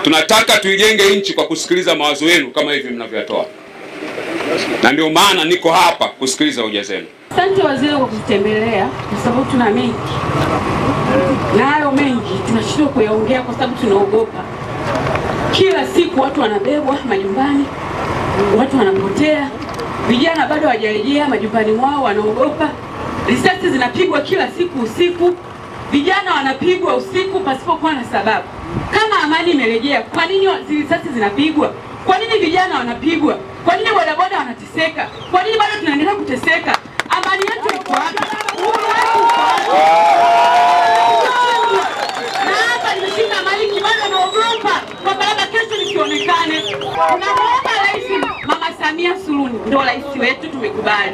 Tunataka tuijenge nchi kwa kusikiliza mawazo yenu kama hivi mnavyotoa, na ndio maana niko hapa kusikiliza hoja zenu. Asante waziri kwa kutembelea, kwa sababu tuna mengi na hayo mengi tunashindwa kuyaongea kwa sababu tunaogopa. Kila siku watu wanabebwa majumbani, watu wanapotea, vijana bado hawajarejea majumbani mwao, wanaogopa. Risasi zinapigwa kila siku usiku, vijana wanapigwa usiku pasipokuwa na sababu. Kama amani imerejea, kwa nini risasi zinapigwa? Kwa nini vijana wanapigwa? Kwa nini bodaboda wanateseka? Kwa nini bado tunaendelea kuteseka? Amani yetu iko wapi? Uhuru wetu uko wapi? Na hapa nimeshinda maliki, bado naogopa kwa sababu kesho nisionekane. Tunaomba Rais Mama Samia Suluhu ndio rais wetu, tumekubali.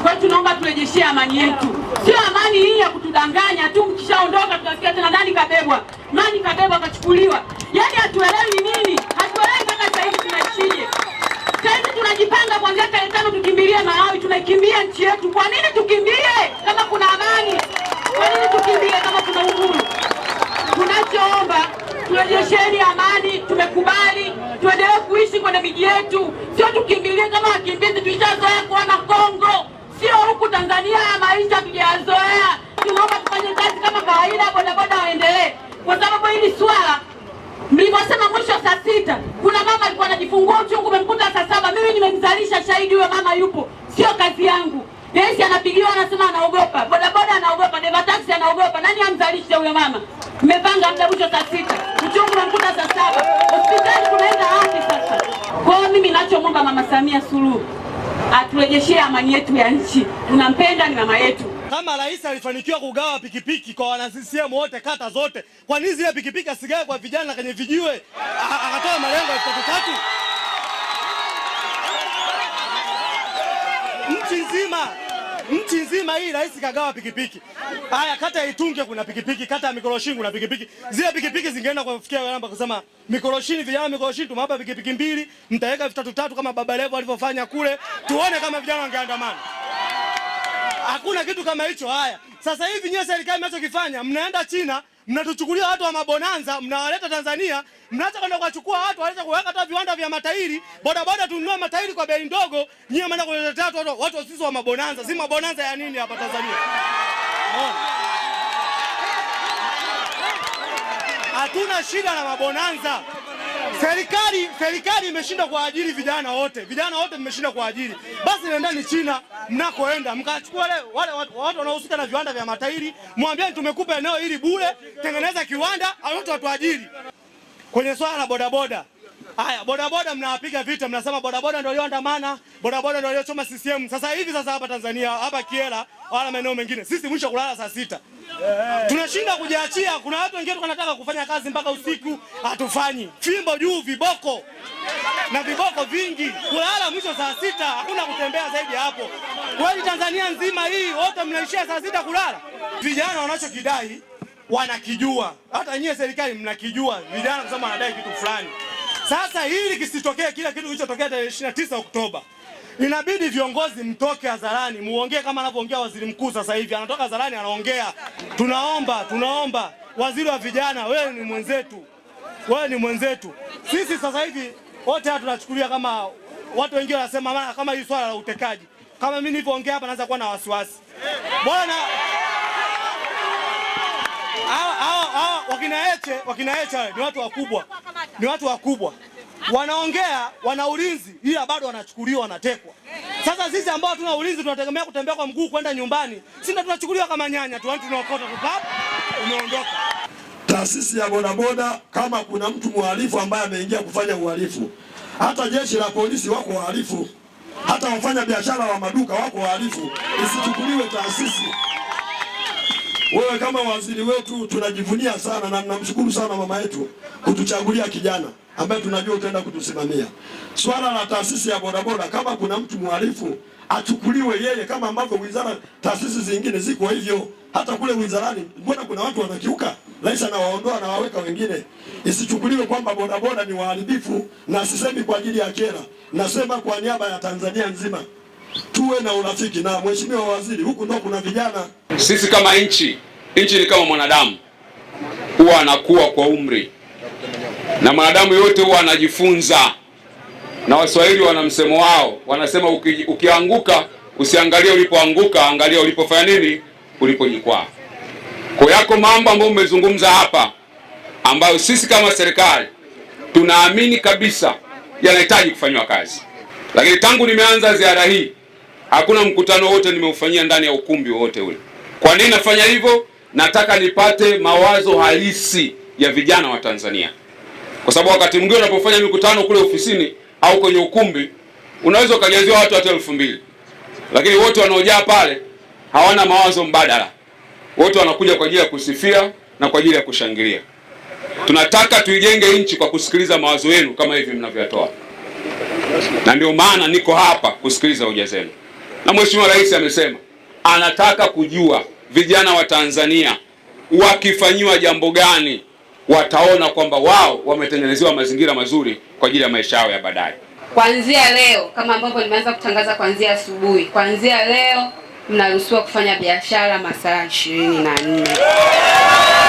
Kwa hiyo tunaomba turejeshie amani yetu. Sio amani hii ya kutudanganya tu, mkishaondoka tutasikia tena nani kabebwa, nani kabebwa kachukuliwa. Yaani hatuelewi nini? Hatuelewi mpaka sasa hivi tunaishije. Sasa tunajipanga kuanzia tarehe 5 tukimbilie Malawi, tunaikimbia nchi yetu. Kwa nini tukimbie kama kuna amani? Kwa nini tukimbie kama kuna uhuru? Tunachoomba turejesheni amani, tumekubali, tuendelee kuishi kwenye miji yetu. Sio tukimbilie kama wakimbizi, tulishazoea kuona Kongo. Sio huku Tanzania ya maisha tujazoea. Tunaomba tufanye kazi kama kawaida, bodaboda waendelee. Kwa sababu hili swala mlivyosema mwisho saa 6, kuna mama alikuwa anajifungua uchungu umemkuta saa 7. Mimi nimemzalisha, shahidi huyo mama yupo. Sio kazi yangu. Yeye anapigiwa anasema anaogopa. Bodaboda anaogopa, dereva taxi anaogopa. Nani amzalishe huyo mama? Mmepanga muda mwisho saa 6. Uchungu umemkuta saa 7. Hospitali tunaenda wapi sasa? Kwa hiyo mimi ninachomwomba Mama Samia Suluhu aturejeshie amani yetu ya nchi. Tunampenda, ni mama yetu. Kama rais alifanikiwa kugawa pikipiki kwa wana CCM wote kata zote, kwa nini zile pikipiki asigawe kwa vijana kwenye vijiwe? Akatoa malengo ya 3. Nchi nzima hii rais kagawa pikipiki. Haya, kata ya Itunge kuna pikipiki, kata ya Mikoroshini kuna pikipiki. Zile pikipiki zingeenda kufikia namba kusema Mikoroshini, vijana Mikoroshini tumewapa pikipiki 2, mtaweka 3 kama Baba Levo alivyofanya kule, tuone kama vijana wangeandamana. Hakuna kitu kama hicho. Haya, sasa hivi nyewe serikali mnachokifanya, mnaenda China, mnatuchukulia watu wa mabonanza, mnawaleta Tanzania, mnaacha kwenda kuwachukua watu, waleta kuweka hata viwanda vya matairi, bodaboda tununue matairi kwa bei ndogo, nyewe mnaenda kuletea watu sisi wa mabonanza. Si mabonanza ya nini hapa Tanzania? Hatuna shida na mabonanza. Serikali imeshinda kwa ajili vijana wote. Vijana wote mmeshinda kwa ajili. Basi nendeni China mnakoenda, mkachukua wale watu wanaohusika na viwanda vya matairi, mwambieni tumekupa eneo hili bure, tengeneza kiwanda, watu watuajiri. Kwenye swala la bodaboda. Haya, bodaboda mnawapiga vita, mnasema bodaboda ndio walioandamana, bodaboda ndio waliochoma CCM. Sasa hivi hapa Tanzania, hapa Kiela, wala maeneo mengine, sisi mwisho kulala saa 6. Tunashinda kujiachia. Kuna watu wengine wanataka kufanya kazi mpaka usiku, hatufanyi. Fimbo juu, viboko. Na viboko vingi. Kulala mwisho saa 6, hakuna kutembea zaidi hapo. Kwani Tanzania nzima hii wote mnaishia saa 6 kulala? Vijana wanachokidai wanakijua. Hata nyie serikali mnakijua. Vijana kusema wanadai kitu fulani. Sasa hili kisitokee kila kitu kilichotokea tarehe 29 Oktoba. Inabidi viongozi mtoke hadharani, muongee kama anavyoongea waziri mkuu sasa hivi. Anatoka hadharani anaongea. Tunaomba waziri wa vijana, wewe ni mwenzetu. Wewe ni mwenzetu. Sisi sasa hivi wote tunachukulia kama watu wengine wanasema kama hii swala la utekaji. Kama mimi nilivyoongea hapa naanza kuwa na wasiwasi. Bwana wakina Heche ni watu wakubwa. Ni watu wakubwa. Wanaongea, wana ulinzi, ila bado wanachukuliwa, wanatekwa. Sasa sisi ambao hatuna ulinzi tunategemea kutembea kwa mguu kwenda nyumbani. Sisi tunachukuliwa kama nyanya tu, tunaokota tu pap, umeondoka. Taasisi ya bodaboda, kama kuna mtu mhalifu ambaye ameingia kufanya uhalifu, hata jeshi la polisi wako wahalifu, hata wafanya biashara wa maduka wako wahalifu, isichukuliwe taasisi. Wewe kama waziri wetu tunajivunia sana na namshukuru sana mama yetu kutuchagulia kijana ambaye tunajua utaenda kutusimamia. Swala la taasisi ya bodaboda, kama kuna mtu mhalifu achukuliwe yeye, kama ambavyo wizara taasisi zingine ziko hivyo. Hata kule wizarani mbona kuna watu wanakiuka, rais anawaondoa na waweka wengine. Isichukuliwe kwamba bodaboda ni waharibifu, na sisemi kwa ajili ya Kyela, nasema kwa niaba ya Tanzania nzima. Tuwe na urafiki na mheshimiwa waziri, huku ndo kuna vijana. Sisi kama nchi ni kama mwanadamu, huwa anakuwa kwa umri. na mwanadamu yote huwa anajifunza, na Waswahili wana msemo wao, wanasema ukianguka usiangalie ulipoanguka, angalia ulipofanya nini, ulipojikwaa. Kwa yako mambo ambayo umezungumza hapa ambayo sisi kama serikali tunaamini kabisa yanahitaji kufanywa kazi. Lakini tangu nimeanza ziara hii hakuna mkutano wote nimeufanyia ndani ya ukumbi wote ule. Kwa nini nafanya hivyo? Nataka nipate mawazo halisi ya vijana wa Tanzania. Kwa sababu wakati mwingine unapofanya mikutano kule ofisini au kwenye ukumbi unaweza ukajaziwa watu hata 2000. Lakini wote wanaojaa pale hawana mawazo mbadala. Wote wanakuja kwa ajili ya kusifia na kwa ajili ya kushangilia. Tunataka tuijenge nchi kwa kusikiliza mawazo yenu kama hivi mnavyotoa. Na ndio maana niko hapa kusikiliza hoja zenu. Na Mheshimiwa Rais amesema anataka kujua vijana wa Tanzania wakifanywa jambo gani wataona kwamba wao wametengenezewa mazingira mazuri kwa ajili ya maisha yao ya baadaye. Kuanzia leo, kama ambavyo nimeanza kutangaza kuanzia asubuhi, kuanzia leo mnaruhusiwa kufanya biashara masaa 24.